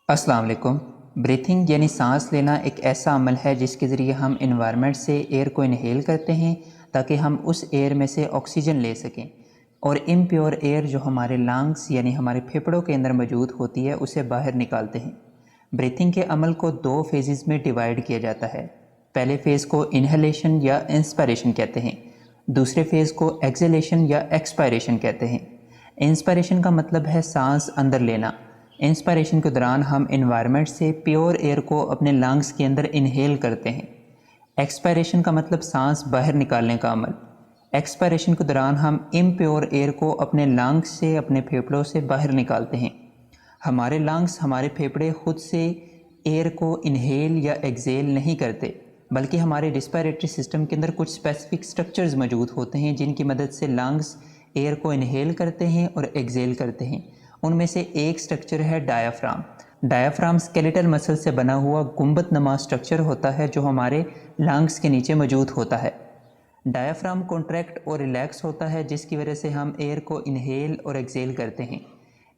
अस्सलाम वालेकुम। ब्रीथिंग यानी सांस लेना एक ऐसा अमल है जिसके ज़रिए हम इन्वायरमेंट से एयर को इनहेल करते हैं ताकि हम उस एयर में से ऑक्सीजन ले सकें, और इम्प्योर एयर जो हमारे लंग्स यानी हमारे फेफड़ों के अंदर मौजूद होती है उसे बाहर निकालते हैं। ब्रीथिंग के अमल को दो फेजेस में डिवाइड किया जाता है। पहले फ़ेज़ को इनहेलेशन या इंस्पायरेशन कहते हैं, दूसरे फ़ेज़ को एक्सहेलेशन या एक्सपायरेशन कहते हैं। इंस्पायरेशन का मतलब है सांस अंदर लेना। इंस्पायरेशन के दौरान हम इन्वायरमेंट से प्योर एयर को अपने लंग्स के अंदर इनहेल करते हैं। एक्सपायरेशन का मतलब सांस बाहर निकालने का अमल। एक्सपायरेशन के दौरान हम इम्प्योर एयर को अपने लंग्स से, अपने फेफड़ों से बाहर निकालते हैं। हमारे लंग्स, हमारे फेफड़े खुद से एयर को इनहेल या एक्सहेल नहीं करते, बल्कि हमारे रिस्पायरेटरी सिस्टम के अंदर कुछ स्पेसिफिक स्ट्रक्चर्स मौजूद होते हैं जिनकी मदद से लंग्स एयर को इनहेल करते हैं और एक्सहेल करते हैं। उनमें से एक स्ट्रक्चर है डायाफ्राम। डायाफ्राम स्केलेटल मसल से बना हुआ गुंबद नमा स्ट्रक्चर होता है जो हमारे लंग्स के नीचे मौजूद होता है। डायाफ्राम कॉन्ट्रैक्ट और रिलैक्स होता है जिसकी वजह से हम एयर को इनहेल और एक्सहेल करते हैं।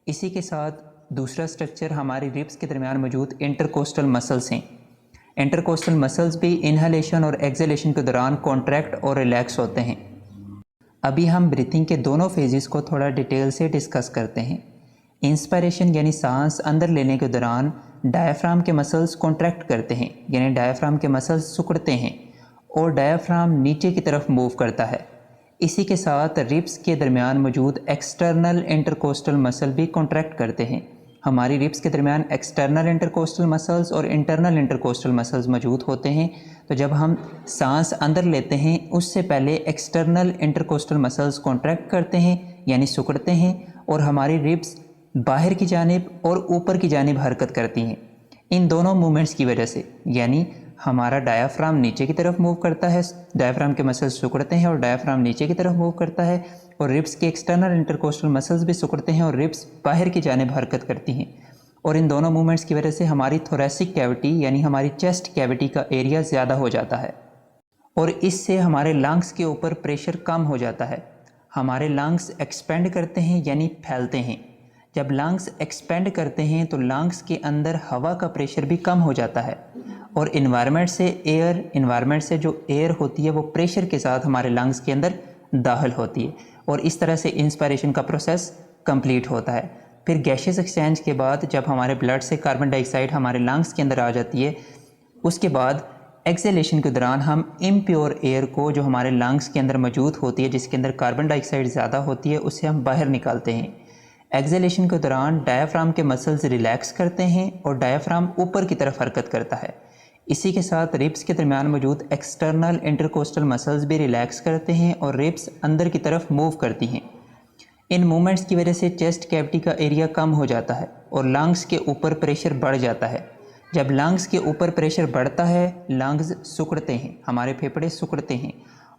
इसी के साथ दूसरा स्ट्रक्चर हमारी रिब्स के दरमियान मौजूद इंटरकोस्टल मसल्स हैं। इंटरकोस्टल मसल्स भी इनहेलेशन और एक्सहेलेशन के दौरान कॉन्ट्रैक्ट और रिलैक्स होते हैं। अभी हम ब्रीथिंग के दोनों फेजेस को थोड़ा डिटेल से डिस्कस करते हैं। इंस्पायरेशन यानी सांस अंदर लेने के दौरान डायाफ्राम के मसल्स कॉन्ट्रैक्ट करते हैं, यानी डायाफ्राम के मसल्स सिकुड़ते हैं और डायाफ्राम नीचे की तरफ मूव करता है। इसी के साथ रिब्स के दरमियान मौजूद एक्सटर्नल इंटरकोस्टल मसल भी कॉन्ट्रैक्ट करते हैं। हमारी रिब्स के दरमियान एक्सटर्नल इंटरकोस्टल मसल्स और इंटरनल इंटरकोस्टल मसल्स मौजूद होते हैं। तो जब हम सांस अंदर लेते हैं उससे पहले एक्सटर्नल इंटरकोस्टल मसल्स कॉन्ट्रैक्ट करते हैं यानी सिकुड़ते हैं, और हमारी रिब्स बाहर की जानिब और ऊपर की जानिब हरकत करती हैं। इन दोनों मूवमेंट्स की वजह से, यानी हमारा डायाफ्राम नीचे की तरफ मूव करता है, डायाफ्राम के मसल्स सिकुड़ते हैं और डायाफ्राम नीचे की तरफ मूव करता है, और रिब्स के एक्सटर्नल इंटरकोस्टल मसल्स भी सिकुड़ते हैं और रिब्स बाहर की जानिब हरकत करती हैं। और इन दोनों मूवमेंट्स की वजह से हमारी थोरेसिक कैविटी यानी हमारी चेस्ट कैविटी का एरिया ज़्यादा हो जाता है, और इससे हमारे लंग्स के ऊपर प्रेशर कम हो जाता है। हमारे लंग्स एक्सपेंड करते हैं यानी फैलते हैं। जब लंग्स एक्सपेंड करते हैं तो लंग्स के अंदर हवा का प्रेशर भी कम हो जाता है, और इन्वायरमेंट से जो एयर होती है वो प्रेशर के साथ हमारे लंग्स के अंदर दाखिल होती है, और इस तरह से इंस्पायरेशन का प्रोसेस कंप्लीट होता है। फिर गैशियस एक्सचेंज के बाद जब हमारे ब्लड से कार्बन डाइऑक्साइड हमारे लंग्स के अंदर आ जाती है, उसके बाद एक्सहेलेशन के दौरान हम इम्प्योर एयर को जो हमारे लंग्स के अंदर मौजूद होती है, जिसके अंदर कार्बन डाइऑक्साइड ज़्यादा होती है, उसे हम बाहर निकालते हैं। एक्सहेलेशन के दौरान डायाफ्राम के मसल्स रिलैक्स करते हैं और डायाफ्राम ऊपर की तरफ हरकत करता है। इसी के साथ रिब्स के दरमियान मौजूद एक्सटर्नल इंटरकोस्टल मसल्स भी रिलैक्स करते हैं और रिब्स अंदर की तरफ मूव करती हैं। इन मूवमेंट्स की वजह से चेस्ट कैविटी का एरिया कम हो जाता है और लंग्स के ऊपर प्रेशर बढ़ जाता है। जब लंग्स के ऊपर प्रेशर बढ़ता है, लंग्स सिकुड़ते हैं, हमारे फेफड़े सिकुड़ते हैं,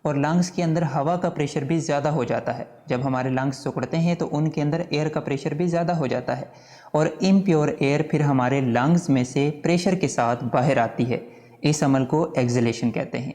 और लंग्स के अंदर हवा का प्रेशर भी ज़्यादा हो जाता है। जब हमारे लंग्स सिकुड़ते हैं तो उनके अंदर एयर का प्रेशर भी ज़्यादा हो जाता है, और इम्प्योर एयर फिर हमारे लंग्स में से प्रेशर के साथ बाहर आती है। इस अमल को एक्सहेलेशन कहते हैं।